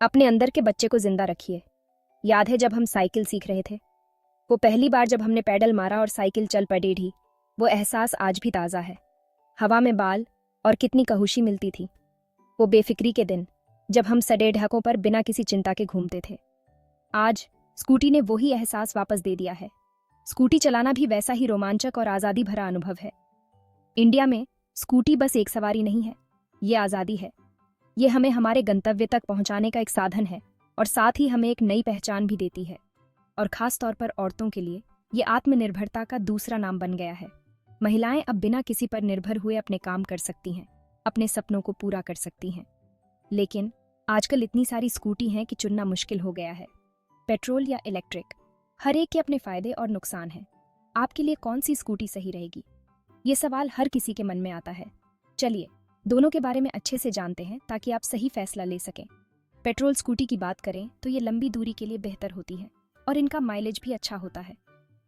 अपने अंदर के बच्चे को जिंदा रखिए। याद है जब हम साइकिल सीख रहे थे, वो पहली बार जब हमने पैडल मारा और साइकिल चल पड़ी, वो एहसास आज भी ताज़ा है। हवा में बाल और कितनी कहुशी मिलती थी। वो बेफिक्री के दिन जब हम सड़े ढकों पर बिना किसी चिंता के घूमते थे। आज स्कूटी ने वही एहसास वापस दे दिया है। स्कूटी चलाना भी वैसा ही रोमांचक और आज़ादी भरा अनुभव है। इंडिया में स्कूटी बस एक सवारी नहीं है, ये आज़ादी है। ये हमें हमारे गंतव्य तक पहुंचाने का एक साधन है और साथ ही हमें एक नई पहचान भी देती है। और खास तौर पर औरतों के लिए ये आत्मनिर्भरता का दूसरा नाम बन गया है। महिलाएं अब बिना किसी पर निर्भर हुए अपने काम कर सकती हैं, अपने सपनों को पूरा कर सकती हैं। लेकिन आजकल इतनी सारी स्कूटी हैं कि चुनना मुश्किल हो गया है। पेट्रोल या इलेक्ट्रिक, हर एक के अपने फायदे और नुकसान हैं। आपके लिए कौन सी स्कूटी सही रहेगी, ये सवाल हर किसी के मन में आता है। चलिए दोनों के बारे में अच्छे से जानते हैं ताकि आप सही फैसला ले सकें। पेट्रोल स्कूटी की बात करें तो ये लंबी दूरी के लिए बेहतर होती है और इनका माइलेज भी अच्छा होता है।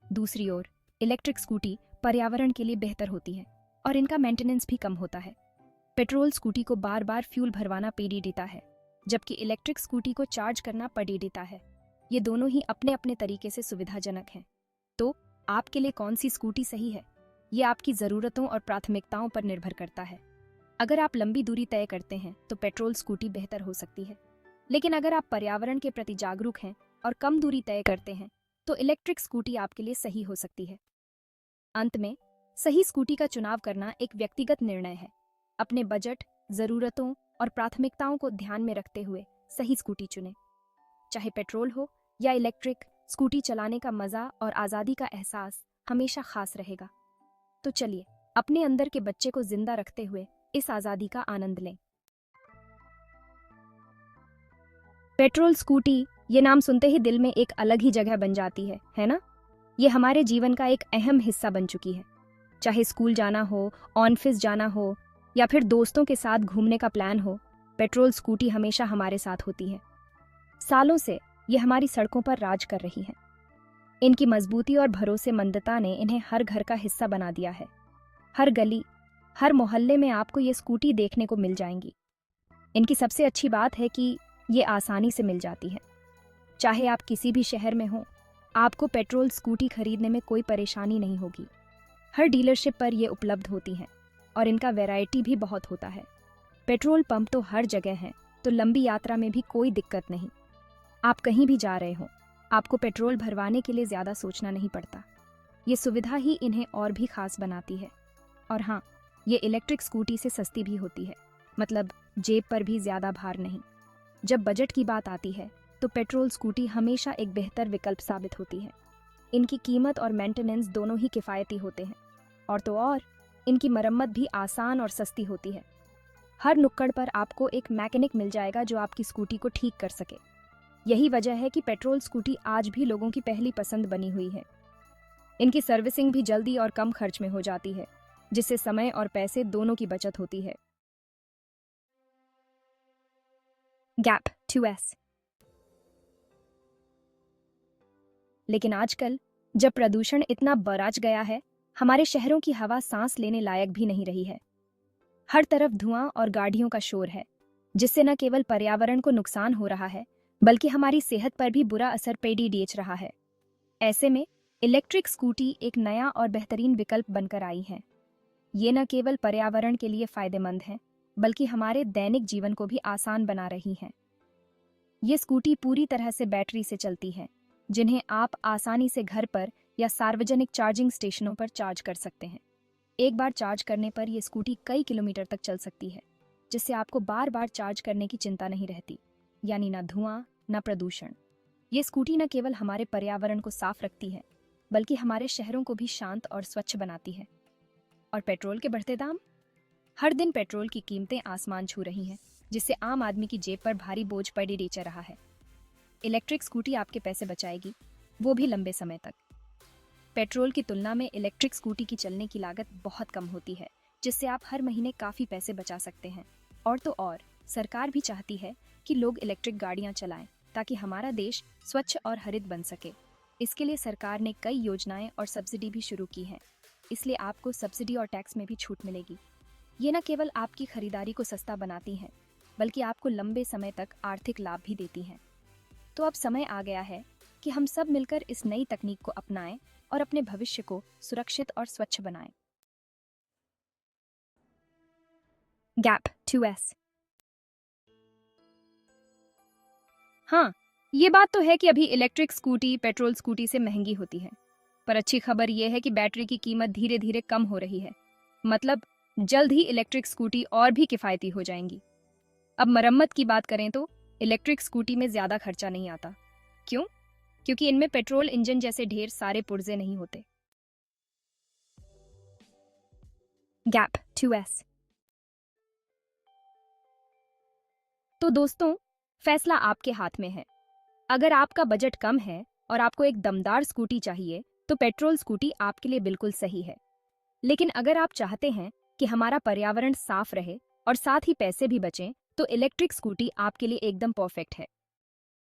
दूसरी ओर इलेक्ट्रिक स्कूटी पर्यावरण के लिए बेहतर होती है और इनका मेंटेनेंस भी कम होता है। पेट्रोल स्कूटी को बार बार फ्यूल भरवाना पड़ी देता है, जबकि इलेक्ट्रिक स्कूटी को चार्ज करना पड़ी देता है। ये दोनों ही अपने अपने तरीके से सुविधाजनक हैं। तो आपके लिए कौन सी स्कूटी सही है, ये आपकी ज़रूरतों और प्राथमिकताओं पर निर्भर करता है। अगर आप लंबी दूरी तय करते हैं तो पेट्रोल स्कूटी बेहतर हो सकती है, लेकिन अगर आप पर्यावरण के प्रति जागरूक हैं और कम दूरी तय करते हैं तो इलेक्ट्रिक स्कूटी आपके लिए सही हो सकती है। अंत में सही स्कूटी का चुनाव करना एक व्यक्तिगत निर्णय है। अपने बजट, ज़रूरतों और प्राथमिकताओं को ध्यान में रखते हुए सही स्कूटी चुनें। चाहे पेट्रोल हो या इलेक्ट्रिक, स्कूटी चलाने का मज़ा और आज़ादी का एहसास हमेशा खास रहेगा। तो चलिए अपने अंदर के बच्चे को जिंदा रखते हुए इस आज़ादी का आनंद लें। पेट्रोल स्कूटी, ये नाम सुनते ही दिल में एक अलग ही जगह बन जाती है ना? ये हमारे जीवन का एक अहम हिस्सा बन चुकी है। चाहे स्कूल जाना हो, ऑफिस जाना हो या फिर दोस्तों के साथ घूमने का प्लान हो, पेट्रोल स्कूटी हमेशा हमारे साथ होती है। सालों से ये हमारी सड़कों पर राज कर रही हैं। इनकी मजबूती और भरोसेमंदता ने इन्हें हर घर का हिस्सा बना दिया है। हर गली, हर मोहल्ले में आपको ये स्कूटी देखने को मिल जाएंगी। इनकी सबसे अच्छी बात है कि ये आसानी से मिल जाती है। चाहे आप किसी भी शहर में हो, आपको पेट्रोल स्कूटी खरीदने में कोई परेशानी नहीं होगी। हर डीलरशिप पर ये उपलब्ध होती हैं और इनका वैरायटी भी बहुत होता है। पेट्रोल पंप तो हर जगह हैं, तो लंबी यात्रा में भी कोई दिक्कत नहीं। आप कहीं भी जा रहे हो, आपको पेट्रोल भरवाने के लिए ज़्यादा सोचना नहीं पड़ता। ये सुविधा ही इन्हें और भी खास बनाती है। और हाँ, ये इलेक्ट्रिक स्कूटी से सस्ती भी होती है, मतलब जेब पर भी ज़्यादा भार नहीं। जब बजट की बात आती है तो पेट्रोल स्कूटी हमेशा एक बेहतर विकल्प साबित होती है। इनकी कीमत और मेंटेनेंस दोनों ही किफ़ायती होते हैं, और तो और इनकी मरम्मत भी आसान और सस्ती होती है। हर नुक्कड़ पर आपको एक मैकेनिक मिल जाएगा जो आपकी स्कूटी को ठीक कर सके। यही वजह है कि पेट्रोल स्कूटी आज भी लोगों की पहली पसंद बनी हुई है। इनकी सर्विसिंग भी जल्दी और कम खर्च में हो जाती है, जिससे समय और पैसे दोनों की बचत होती है। Gap 2S। लेकिन आजकल जब प्रदूषण इतना बराज गया है, हमारे शहरों की हवा सांस लेने लायक भी नहीं रही है। हर तरफ धुआं और गाड़ियों का शोर है, जिससे न केवल पर्यावरण को नुकसान हो रहा है, बल्कि हमारी सेहत पर भी बुरा असर पड़ रहा है। ऐसे में इलेक्ट्रिक स्कूटी एक नया और बेहतरीन विकल्प बनकर आई है। ये न केवल पर्यावरण के लिए फायदेमंद है, बल्कि हमारे दैनिक जीवन को भी आसान बना रही हैं। ये स्कूटी पूरी तरह से बैटरी से चलती है, जिन्हें आप आसानी से घर पर या सार्वजनिक चार्जिंग स्टेशनों पर चार्ज कर सकते हैं। एक बार चार्ज करने पर यह स्कूटी कई किलोमीटर तक चल सकती है, जिससे आपको बार बार चार्ज करने की चिंता नहीं रहती, यानी ना धुआं, ना प्रदूषण। ये स्कूटी न केवल हमारे पर्यावरण को साफ रखती है, बल्कि हमारे शहरों को भी शांत और स्वच्छ बनाती है। और पेट्रोल के बढ़ते दाम, हर दिन पेट्रोल की कीमतें आसमान छू रही हैं, जिससे आम आदमी की जेब पर भारी बोझ पड़ी रहा है। इलेक्ट्रिक स्कूटी आपके पैसे बचाएगी, वो भी लंबे समय तक। पेट्रोल की तुलना में इलेक्ट्रिक स्कूटी की चलने की लागत बहुत कम होती है, जिससे आप हर महीने काफ़ी पैसे बचा सकते हैं। और तो और सरकार भी चाहती है कि लोग इलेक्ट्रिक गाड़ियां चलाएं, ताकि हमारा देश स्वच्छ और हरित बन सके। इसके लिए सरकार ने कई योजनाएं और सब्सिडी भी शुरू की हैं, इसलिए आपको सब्सिडी और टैक्स में भी छूट मिलेगी। ये न केवल आपकी खरीदारी को सस्ता बनाती हैं, बल्कि आपको लंबे समय तक आर्थिक लाभ भी देती हैं। तो अब समय आ गया है कि हम सब मिलकर इस नई तकनीक को अपनाएं और अपने भविष्य को सुरक्षित और स्वच्छ बनाएं। Gap 2S। हाँ, ये बात तो है कि अभी इलेक्ट्रिक स्कूटी पेट्रोल स्कूटी से महंगी होती है, पर अच्छी खबर यह है कि बैटरी की कीमत धीरे धीरे कम हो रही है। मतलब जल्द ही इलेक्ट्रिक स्कूटी और भी किफ़ायती हो जाएंगी। अब मरम्मत की बात करें तो इलेक्ट्रिक स्कूटी में ज़्यादा खर्चा नहीं आता। क्यों? क्योंकि इनमें पेट्रोल इंजन जैसे ढेर सारे पुर्जे नहीं होते। Gap 2S। तो दोस्तों, फैसला आपके हाथ में है। अगर आपका बजट कम है और आपको एक दमदार स्कूटी चाहिए, तो पेट्रोल स्कूटी आपके लिए बिल्कुल सही है। लेकिन अगर आप चाहते हैं कि हमारा पर्यावरण साफ रहे और साथ ही पैसे भी बचें, तो इलेक्ट्रिक स्कूटी आपके लिए एकदम परफेक्ट है।